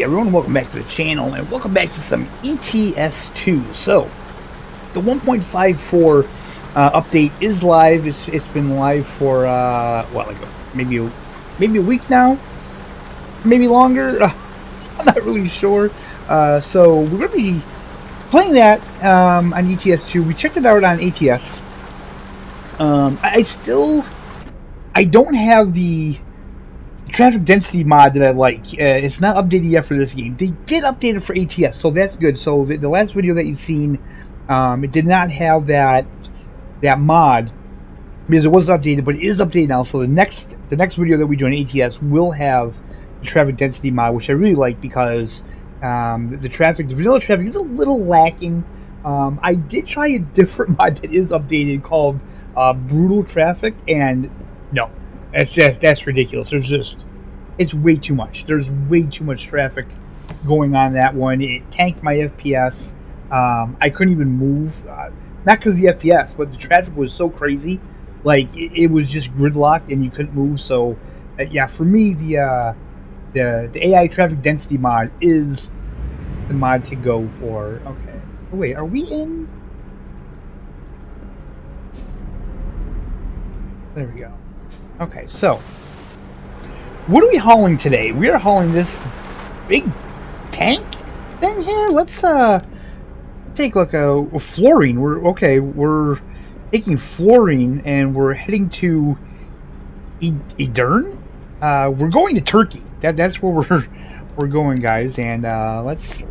Hey everyone, welcome back to the channel and welcome back to some ETS2. So, the 1.54 update is live. It's been live for what, like maybe a week now, maybe longer. I'm not really sure. So we're gonna be playing that on ETS2. We checked it out on ATS. I don't have the traffic density mod that I like. It's not updated yet for this game. They did update it for ATS, so that's good. So the last video that you've seen, it did not have that mod because it wasn't updated, but it is updated now. So the next video that we do on ATS will have the traffic density mod, which I really like because the vanilla traffic is a little lacking. I did try a different mod that is updated called brutal traffic, and no, that's ridiculous. It's way too much. There's way too much traffic going on that one. It tanked my FPS. I couldn't even move, not because of the FPS, but the traffic was so crazy. Like it was just gridlocked and you couldn't move. So yeah, for me the AI traffic density mod is the mod to go for. Okay. Oh, wait, are we in? There we go. Okay, so what are we hauling today? We are hauling this big tank thing here. Let's take like a fluorine. We're taking fluorine and we're heading to Edirne. We're going to Turkey. That's where we're going, guys. And let's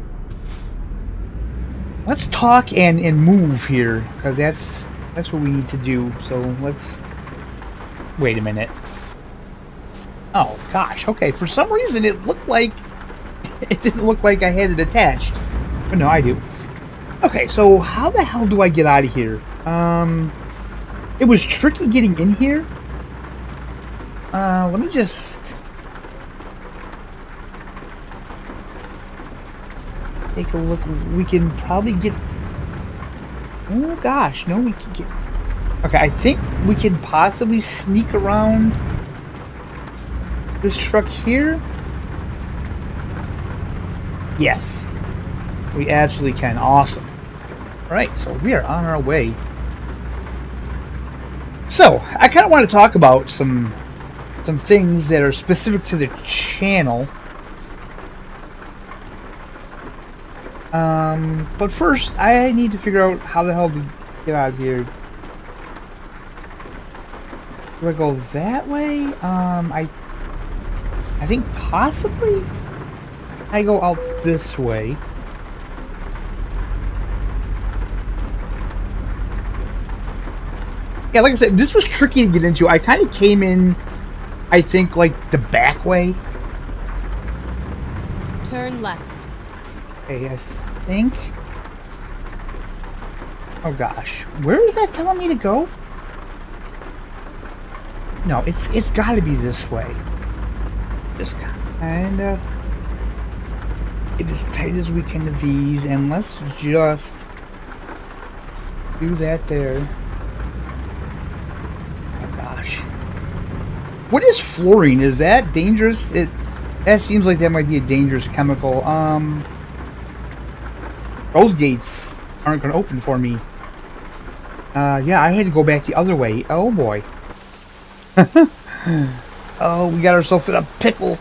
talk and move here because that's what we need to do. So let's wait a minute. Oh gosh, okay, for some reason it didn't look like I had it attached. But no, I do. Okay, so how the hell do I get out of here? It was tricky getting in here. Let me just take a look. We can probably get... Oh gosh, no, we can get... Okay, I think we can possibly sneak around this truck here. Yes, we absolutely can. Awesome. Alright, so we are on our way. So I kind of want to talk about some things that are specific to the channel. But first I need to figure out how the hell to get out of here. Do I go that way? I think possibly I go out this way. Yeah, like I said, this was tricky to get into. I kind of came in, I think, like the back way. Turn left. Okay, I think. Oh gosh, where is that telling me to go? No, it's got to be this way. Just kind of get as tight as we can to these, and let's just do that there. Oh gosh, what is fluorine? Is that dangerous? That seems like that might be a dangerous chemical. Those gates aren't going to open for me. Yeah, I had to go back the other way. Oh boy. Oh, we got ourselves in a pickle.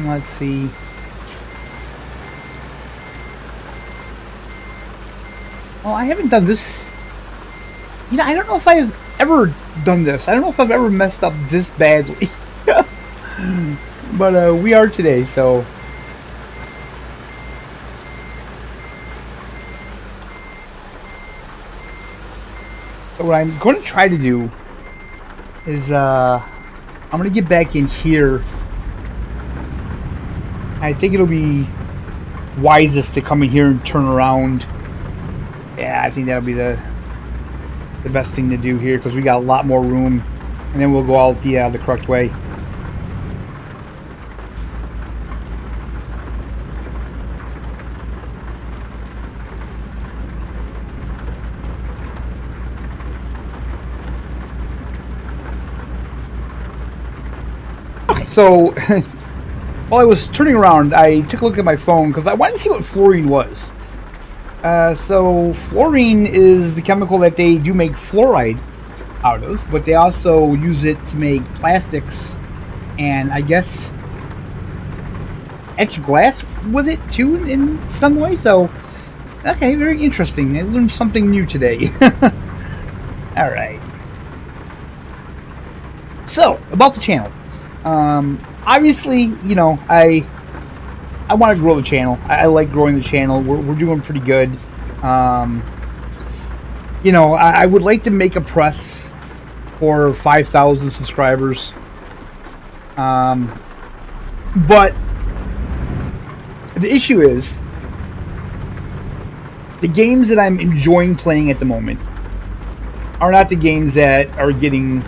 Let's see. Well, I haven't done this. You know, I don't know if I've ever done this. I don't know if I've ever messed up this badly. But we are today, so. So what I'm going to try to do is I'm going to get back in here. I think it'll be wisest to come in here and turn around. Yeah, I think that'll be the best thing to do here because we got a lot more room, and then we'll go out the correct way. So while I was turning around, I took a look at my phone because I wanted to see what fluorine was. So fluorine is the chemical that they do make fluoride out of, but they also use it to make plastics and I guess etch glass with it too in some way. So okay, very interesting. I learned something new today. Alright. So, about the channel. Obviously, you know, I want to grow the channel. I like growing the channel. We're doing pretty good. You know, I would like to make a press for 5,000 subscribers. But the issue is, the games that I'm enjoying playing at the moment are not the games that are getting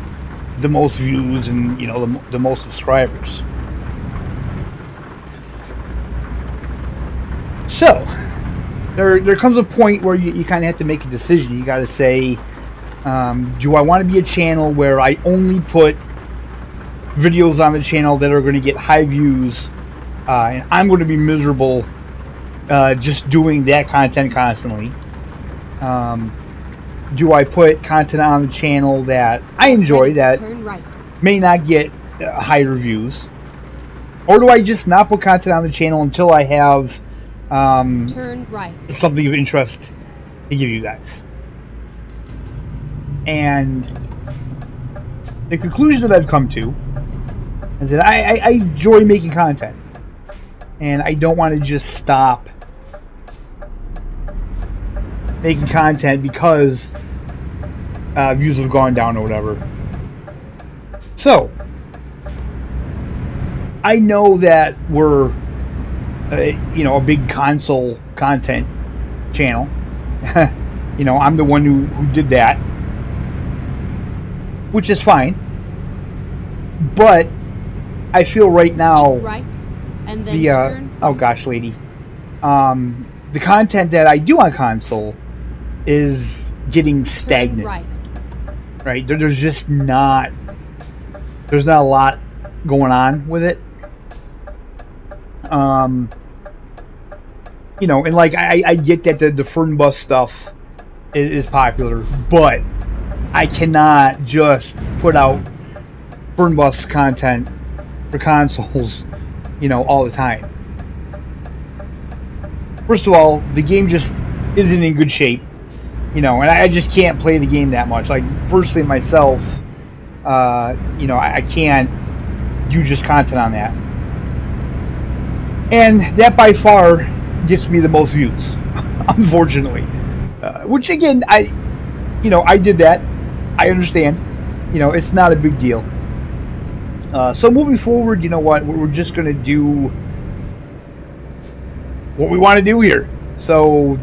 the most views and, you know, the most subscribers. So there comes a point where you kind of have to make a decision. You got to say, do I want to be a channel where I only put videos on the channel that are going to get high views, and I'm going to be miserable just doing that content constantly? Do I put content on the channel that I enjoy that may not get high reviews? Or do I just not put content on the channel until I have something of interest to give you guys? And the conclusion that I've come to is that I enjoy making content, and I don't want to just stop making content because views have gone down or whatever. So I know that we're you know, a big console content channel. You know, I'm the one who did that, which is fine. But I feel right now the oh gosh, lady, the content that I do on console is getting stagnant. Right? There's just not a lot going on with it. You know, and like I get that the Fernbus stuff is popular, but I cannot just put out Fernbus content for consoles, you know, all the time. First of all, the game just isn't in good shape, you know, and I just can't play the game that much. Like, personally myself, you know, I can't do just content on that. And that by far gets me the most views, unfortunately. Which again, you know, I did that. I understand. You know, it's not a big deal. So moving forward, you know what? We're just going to do what we want to do here. So,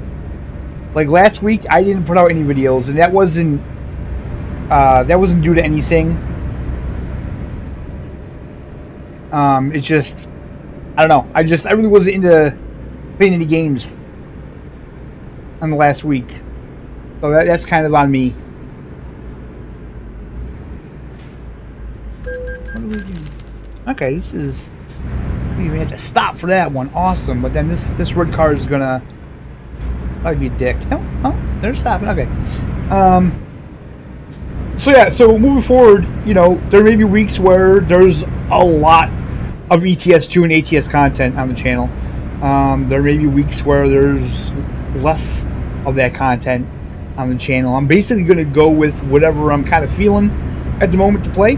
like last week, I didn't put out any videos, and that wasn't due to anything. It's just, I don't know. I really wasn't into playing any games on the last week, so that's kind of on me. What do we do? Okay, this is. We have to stop for that one. Awesome, but then this red car is gonna. That'd be a dick. No, oh, they're stopping. Okay. So yeah, so moving forward, you know, there may be weeks where there's a lot of ETS2 and ATS content on the channel. There may be weeks where there's less of that content on the channel. I'm basically going to go with whatever I'm kind of feeling at the moment to play.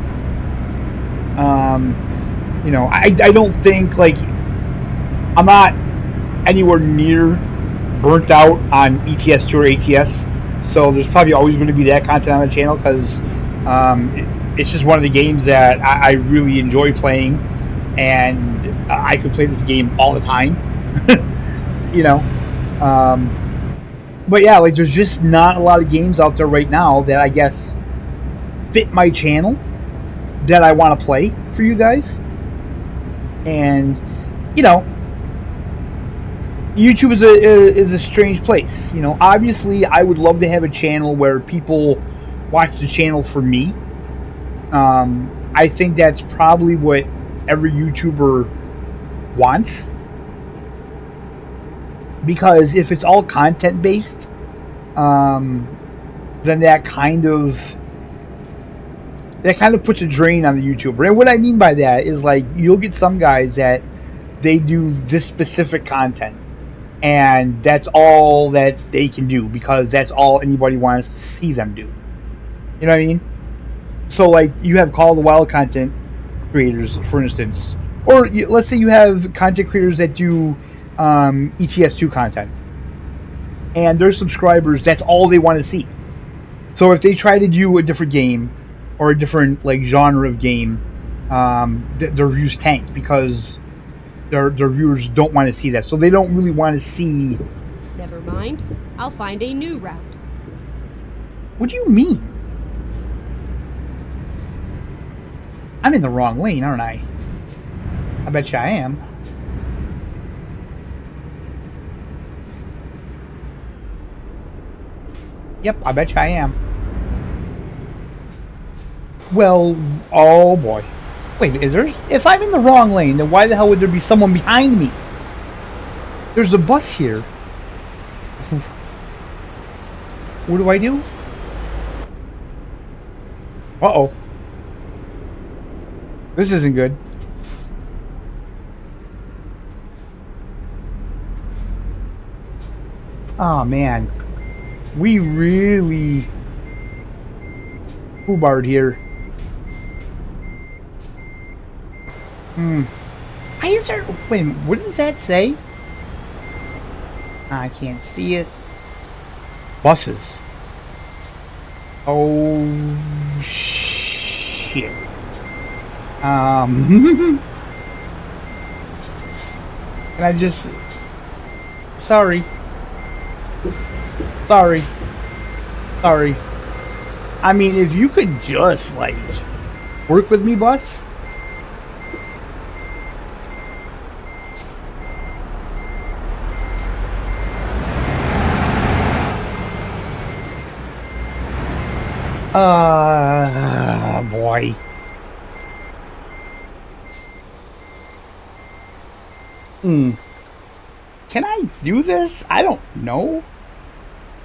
You know, I don't think, like, I'm not anywhere near burnt out on ETS2 or ATS, so there's probably always going to be that content on the channel because it's just one of the games that I really enjoy playing, and I could play this game all the time. You know, but yeah, like, there's just not a lot of games out there right now that I guess fit my channel that I want to play for you guys. And you know, YouTube is a strange place. You know, obviously I would love to have a channel where people watch the channel for me. I think that's probably what every YouTuber wants. Because if it's all content based, then that kind of puts a drain on the YouTuber. And what I mean by that is, like, you'll get some guys that they do this specific content, and that's all that they can do because that's all anybody wants to see them do. You know what I mean? So, like, you have Call of the Wild content creators, for instance, or let's say you have content creators that do ETS2 content, and their subscribers, that's all they want to see. So if they try to do a different game or a different, like, genre of game, their views tank because their viewers don't want to see that. So they don't really want to see. Never mind. I'll find a new route. What do you mean? I'm in the wrong lane, aren't I? I bet you I am. Yep, I bet you I am. Well, oh boy. Wait, is there? If I'm in the wrong lane, then why the hell would there be someone behind me? There's a bus here. What do I do? Uh-oh. This isn't good. Oh man. We really foobarred here. Why is there? Wait a minute, what does that say? I can't see it. Buses. Oh shit. Can I just? Sorry. I mean, if you could just, like, work with me, bus. Boy. Can I do this? I don't know.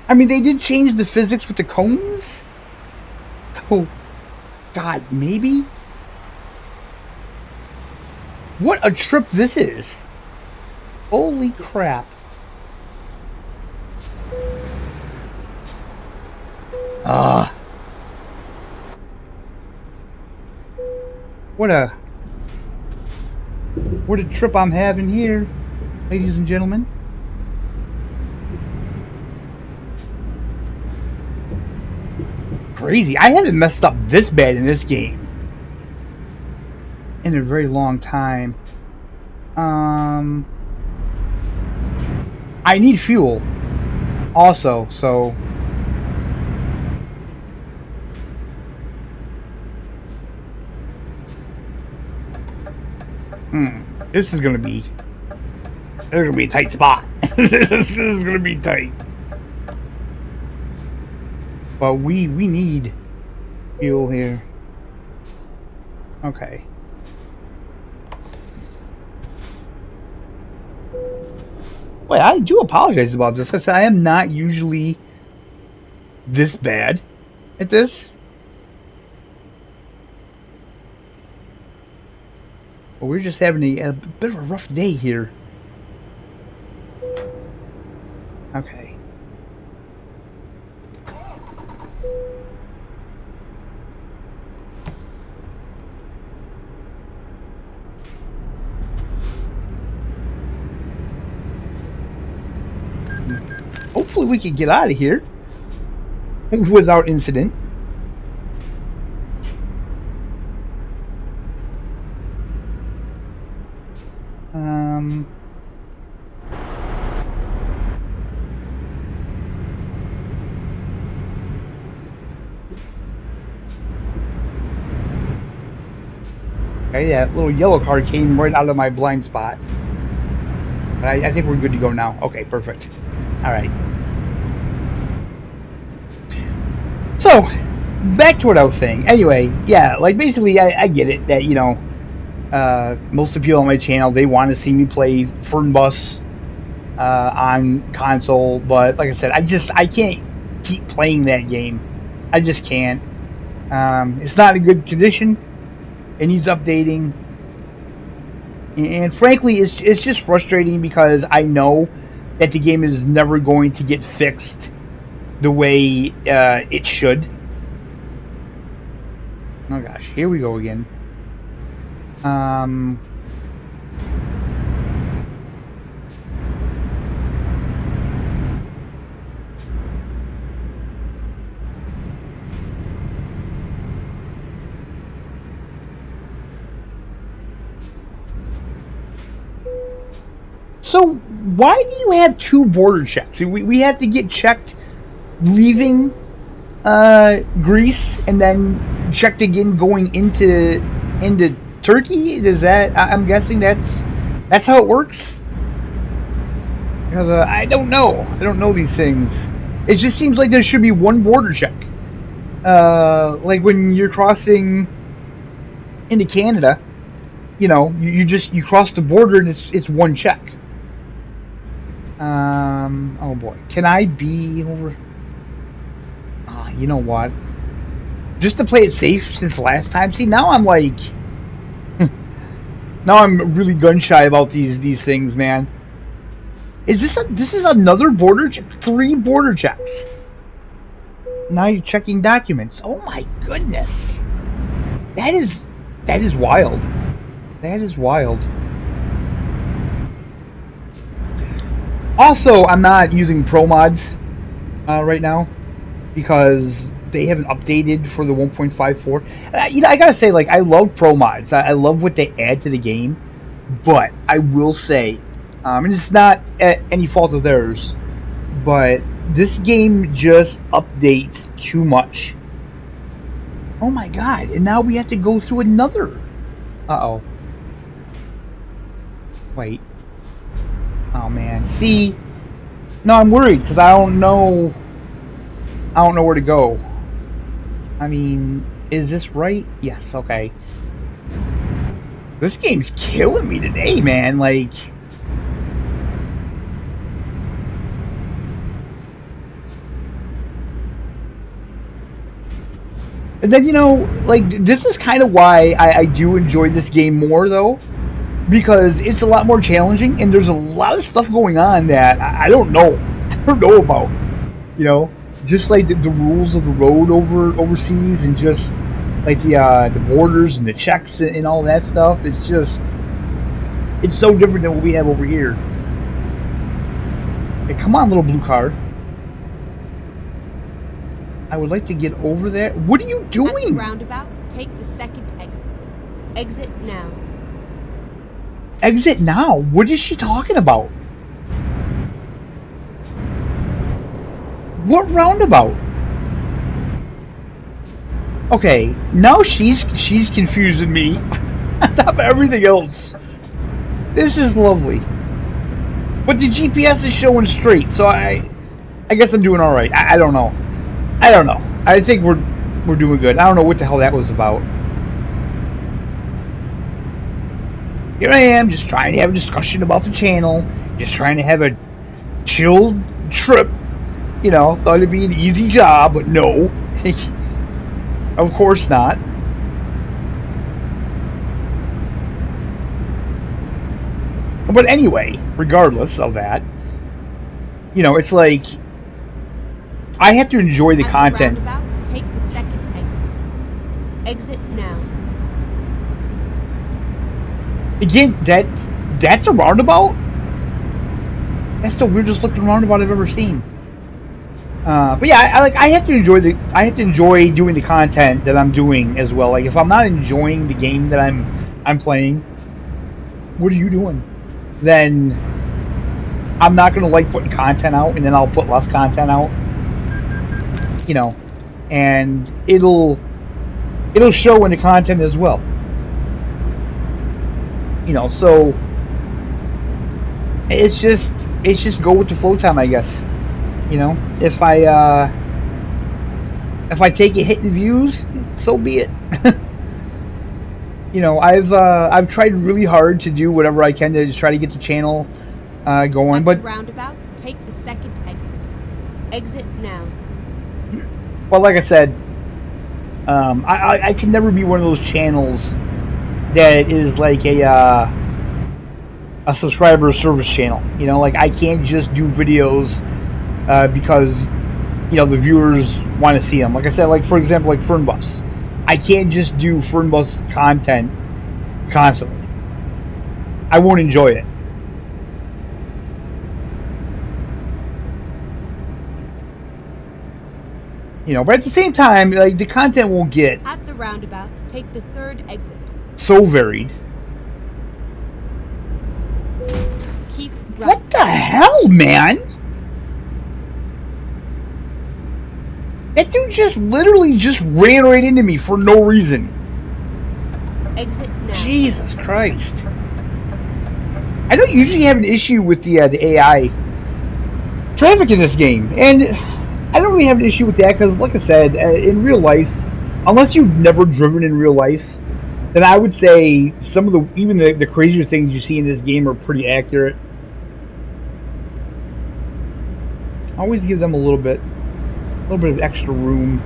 I mean, they did change the physics with the cones. So, God, maybe? What a trip this is. Holy crap. What a trip I'm having here, ladies and gentlemen. Crazy. I haven't messed up this bad in this game in a very long time. I need fuel also, so this is gonna be a tight spot. This is gonna be tight. But we need fuel here. Okay. Wait, I do apologize about this. I said I am not usually this bad at this. But we're just having a bit of a rough day here. Okay. Hopefully we can get out of here without incident. Okay, that little yellow car came right out of my blind spot. But I think we're good to go now. Okay, perfect. Alright. So, back to what I was saying. Anyway, yeah, like, basically, I get it that, you know, Most of the people on my channel, they want to see me play Fernbus on console, but like I said, I can't keep playing that game. I just can't. It's not in good condition. It needs updating, and frankly, it's just frustrating because I know that the game is never going to get fixed the way it should. Oh gosh, here we go again. So why do you have 2 border checks? We have to get checked leaving Greece and then checked again going into Turkey. Is that? I'm guessing that's how it works. Because I don't know. I don't know these things. It just seems like there should be 1 border check. Like when you're crossing into Canada, you know, you cross the border and it's 1 check. Oh boy, can I be over? You know what? Just to play it safe since last time. See, now I'm like, now I'm really gun shy about these things, man. Is this is another border check? 3 border checks. Now you're checking documents. Oh my goodness, that is wild. That is wild. Also, I'm not using Pro Mods right now because they haven't updated for the 1.54. You know, I gotta say, like, I love Pro Mods. I love what they add to the game, but I will say, and it's not at any fault of theirs, but this game just updates too much. Oh my god! And now we have to go through another. Uh-oh. Wait. Oh man, see, no, I'm worried because I don't know where to go. I mean, is this right? Yes, okay. This game's killing me today, man, like. And then, you know, like, this is kind of why I do enjoy this game more, though. Because it's a lot more challenging, and there's a lot of stuff going on that I don't know. I don't know about. You know, just like the rules of the road overseas, and just like the borders and the checks and all that stuff. It's just, it's so different than what we have over here. Hey, come on, little blue car. I would like to get over there. What are you doing? At the roundabout, take the second exit. Exit now. Exit now? What is she talking about? What roundabout? Okay, now she's confusing me on top of everything else. This is lovely. But the GPS is showing straight, so I guess I'm doing alright. I don't know. I don't know. I think we're doing good. I don't know what the hell that was about. Here I am, just trying to have a discussion about the channel, just trying to have a chill trip. You know, thought it'd be an easy job, but no. Of course not. But anyway, regardless of that, you know, it's like, I have to enjoy the content. Roundabout, take the second exit. Exit now. Again, that's a roundabout? That's the weirdest looking roundabout I've ever seen. But yeah, I have to enjoy doing the content that I'm doing as well. Like, if I'm not enjoying the game that I'm playing, what are you doing? Then I'm not gonna like putting content out, and then I'll put less content out. You know, and it'll show in the content as well. You know, so it's just go with the flow time, I guess. You know, if I take a hit in views, so be it. you know, I've tried really hard to do whatever I can to just try to get the channel going, At but the roundabout, take the second exit. Exit now. well, like I said, I can never be one of those channels that is like a subscriber service channel. You know, like I can't just do videos because you know the viewers want to see them. Like I said, like for example, like Fernbus, I can't just do Fernbus content constantly. I won't enjoy it. You know, but at the same time, like the content won't get At the roundabout, take the third exit. so varied. Keep right. What the hell, man? That dude just literally just ran right into me for no reason. Exit now. Jesus Christ. I don't usually have an issue with the AI traffic in this game, and I don't really have an issue with that because, like I said, in real life, unless you've never driven in real life, then I would say some of even the crazier things you see in this game are pretty accurate. Always give them a little bit of extra room.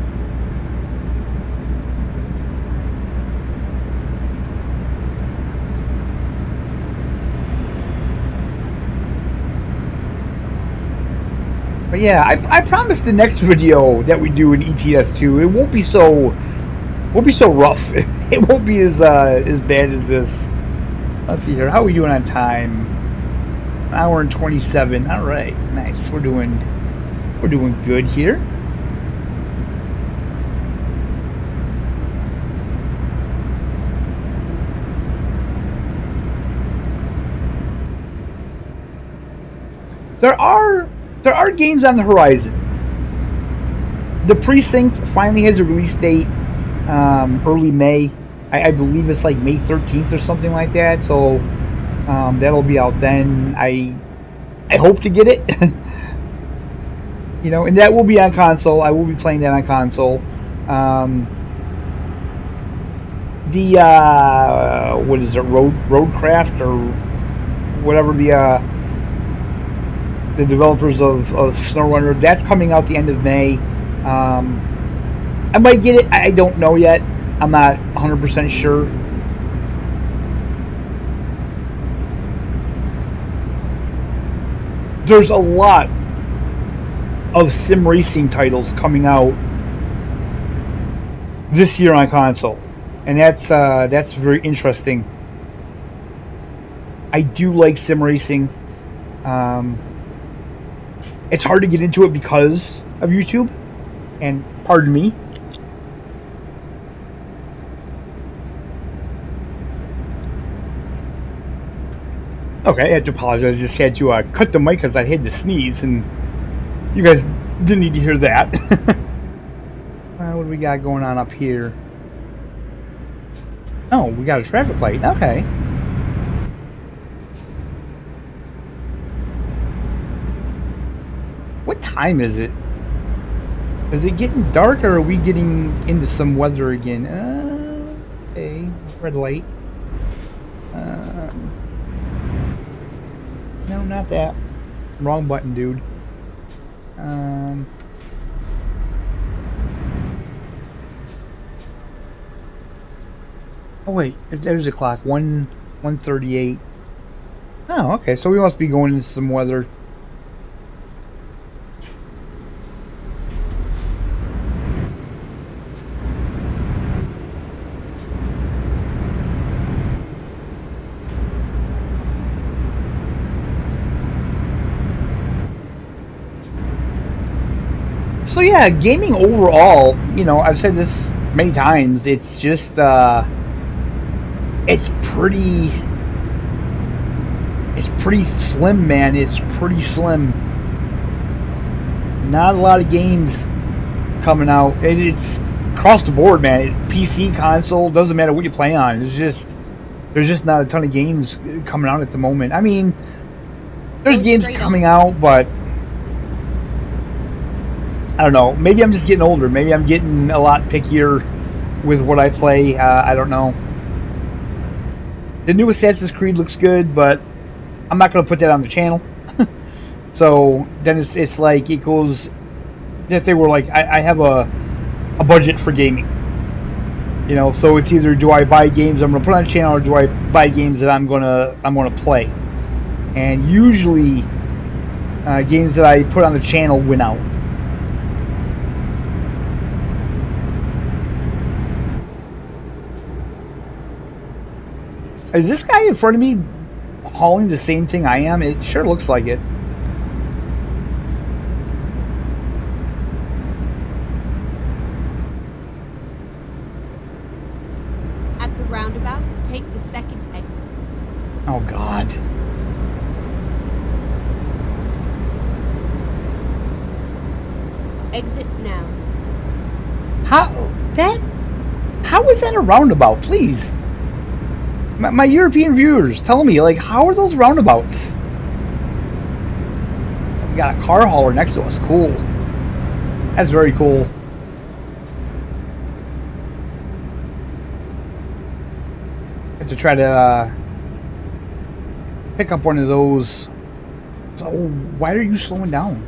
But yeah, I promise the next video that we do in ETS2, it won't be so rough. It won't be as bad as this. Let's see here. How are we doing on time? An hour and 27. All right, nice. We're doing good here. There are games on the horizon. The Precinct finally has a release date, early May. I believe it's like May 13th or something like that. So that'll be out then. I hope to get it. You know, and that will be on console. I will be playing that on console. What is it, Roadcraft or whatever the developers of SnowRunner, that's coming out the end of May. I might get it. I don't know yet. I'm not 100% sure. There's a lot of sim racing titles coming out this year on console, and that's very interesting. I do like sim racing. It's hard to get into it because of YouTube, and pardon me. Okay, I have to apologize. I just had to cut the mic because I had to sneeze, and you guys didn't need to hear that. What do we got going on up here? Oh, we got a traffic light. Okay. What time is it? Is it getting dark, or are we getting into some weather again? Okay, red light. No, not that. Wrong button, dude. Oh wait, there's a clock. 1:38. Oh, okay. So we must be going into some weather. So yeah, gaming overall, you know, I've said this many times, it's just, it's pretty slim, man. It's pretty slim. Not a lot of games coming out. It's across the board, man. PC, console, doesn't matter what you play on. There's just not a ton of games coming out at the moment. I mean, there's games coming out, but I don't know. Maybe I'm just getting older. Maybe I'm getting a lot pickier with what I play. I don't know. The new Assassin's Creed looks good, but I'm not going to put that on the channel. So then it's like it goes. If they were like, I have a budget for gaming, you know. So it's either do I buy games I'm going to put on the channel, or do I buy games that I'm gonna play. And usually, games that I put on the channel win out. Is this guy in front of me hauling the same thing I am? It sure looks like it. At the roundabout, take the second exit. Oh, God. Exit now. How is that a roundabout? Please. My European viewers, tell me, like, how are those roundabouts? We got a car hauler next to us. Cool. That's very cool. Have to try to pick up one of those. So, why are you slowing down?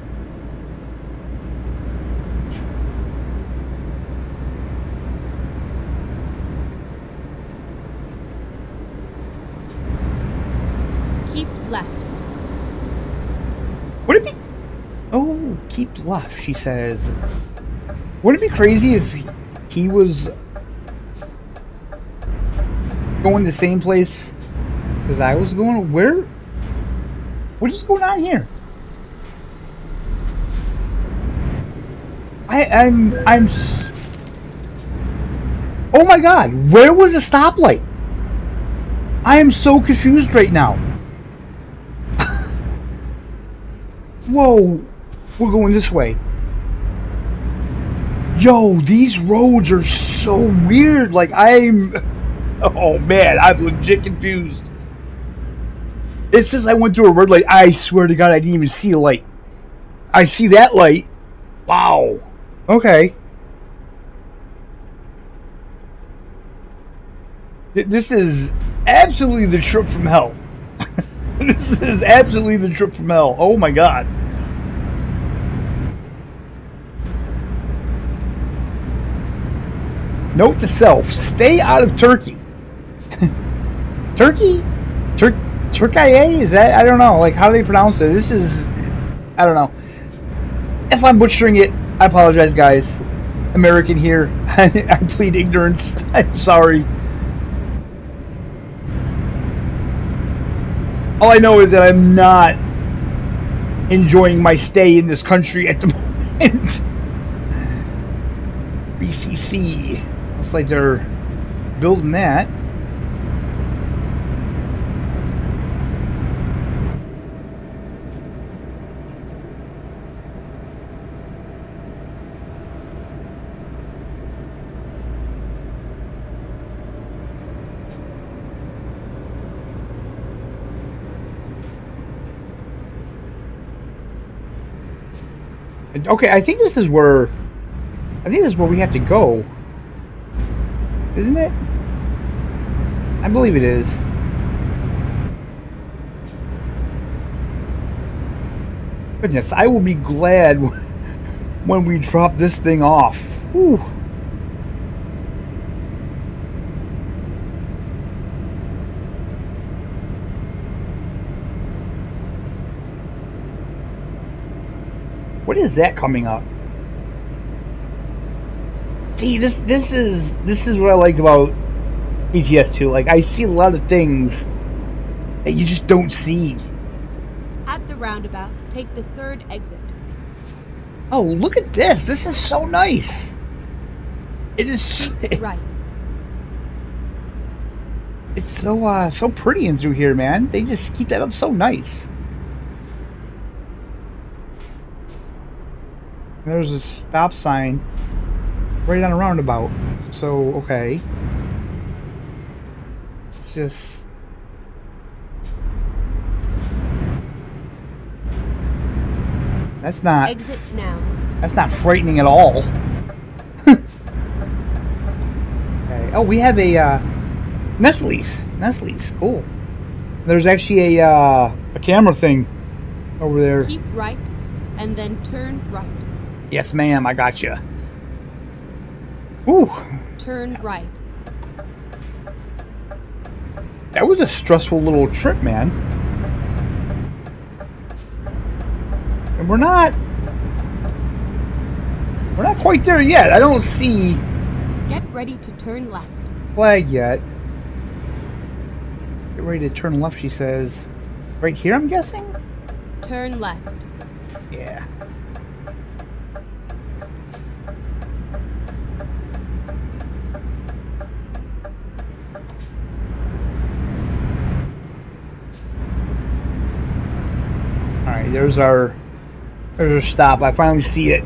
Keep left. Would it be... Oh, keep left, she says. Would it be crazy if he was going the same place as I was going? Where? What is going on here? I'm... Oh my God, where was the stoplight? I am so confused right now. Whoa, we're going this way. Yo, these roads are so weird. Like, oh man, I'm legit confused. It says I went through a red light. I swear to God, I didn't even see a light. I see that light. Wow. Okay. This is absolutely the trip from hell. This is absolutely the trip from hell. Oh my God. Note to self, stay out of Turkey. Turkey? Turkey? Is that? I don't know. Like, how do they pronounce it? This is... I don't know. If I'm butchering it, I apologize, guys. American here. I plead ignorance. I'm sorry. All I know is that I'm not enjoying my stay in this country at the moment. BCC. Looks like they're building that. Okay, I think this is where we have to go. Isn't it? I believe it is. Goodness, I will be glad when we drop this thing off. Whew. What is that coming up? See, this is what I like about ETS2. Like, I see a lot of things that you just don't see. At the roundabout, take the third exit. Oh, look at this! This is so nice. It is. Right. It's so pretty in through here, man. They just keep that up so nice. There's a stop sign right on a roundabout. So, okay. It's just... That's not... Exit now. That's not frightening at all. Okay. Oh, we have a Nestle's. Nestle's cool. There's actually a camera thing over there. Keep right, and then turn right. Yes, ma'am. I got you. Ooh. Turn right. That was a stressful little trip, man. And we're not quite there yet. I don't see Get ready to turn left. flag yet. Get ready to turn left, she says. Right here, I'm guessing? Turn left. Yeah. Alright, there's our stop. I finally see it.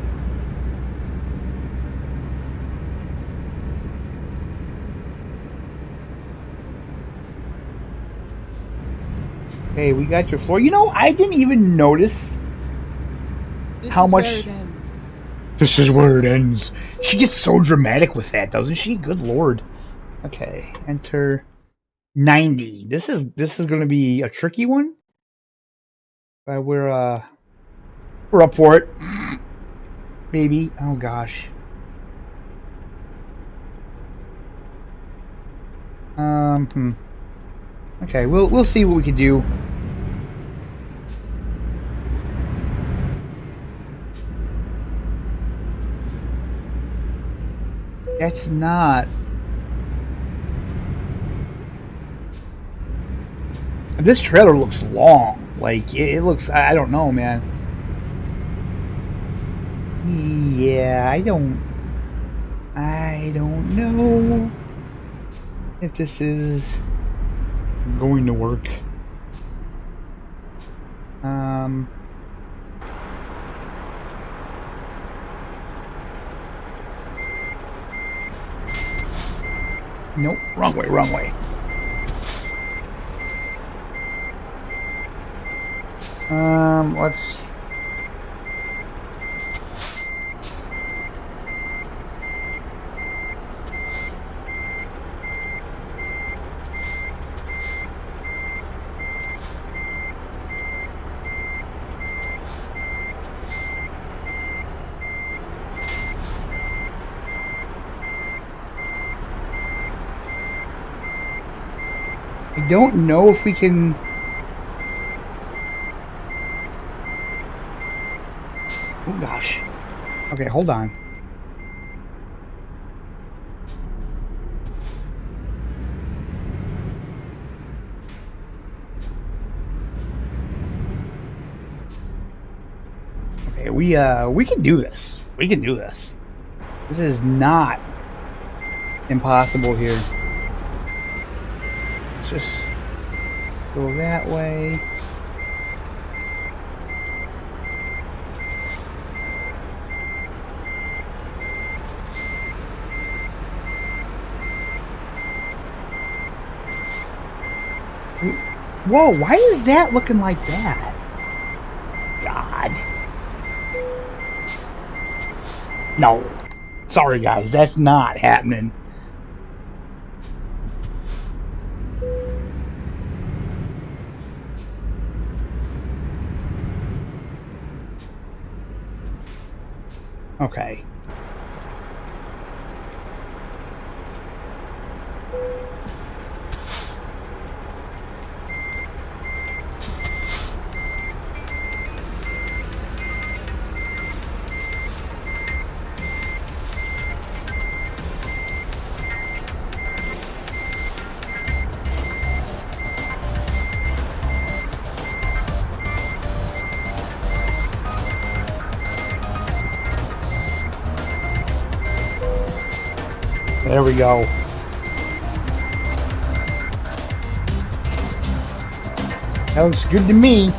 Hey, we got your floor. You know, I didn't even notice how much. Where it ends. This is where it ends. She gets so dramatic with that, doesn't she? Good lord. Okay, enter 90. This is going to be a tricky one. But we're up for it. Baby. Oh gosh. Okay, we'll see what we can do. That's not. This trailer looks long. Like it looks. I don't know, man. Yeah, I don't know if this is going to work. Nope, wrong way, wrong way. Let's. I don't know if we can. Oh gosh. Okay, hold on. Okay, we can do this. We can do this. This is not impossible here. Let's just go that way. Whoa, why is that looking like that? God. No. Sorry, guys. That's not happening. Okay. There we go. That looks good to me.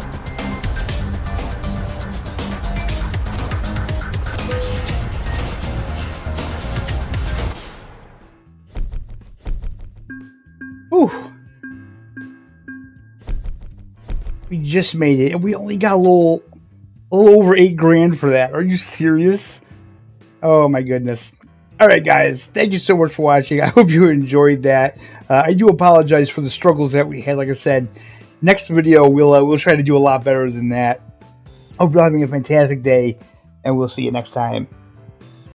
Whew. We just made it, and we only got a little over $8 grand for that. Are you serious? Oh my goodness. All right, guys, thank you so much for watching. I hope you enjoyed that. I do apologize for the struggles that we had. Like I said, next video we'll try to do a lot better than that. Hope you're having a fantastic day, and we'll see you next time.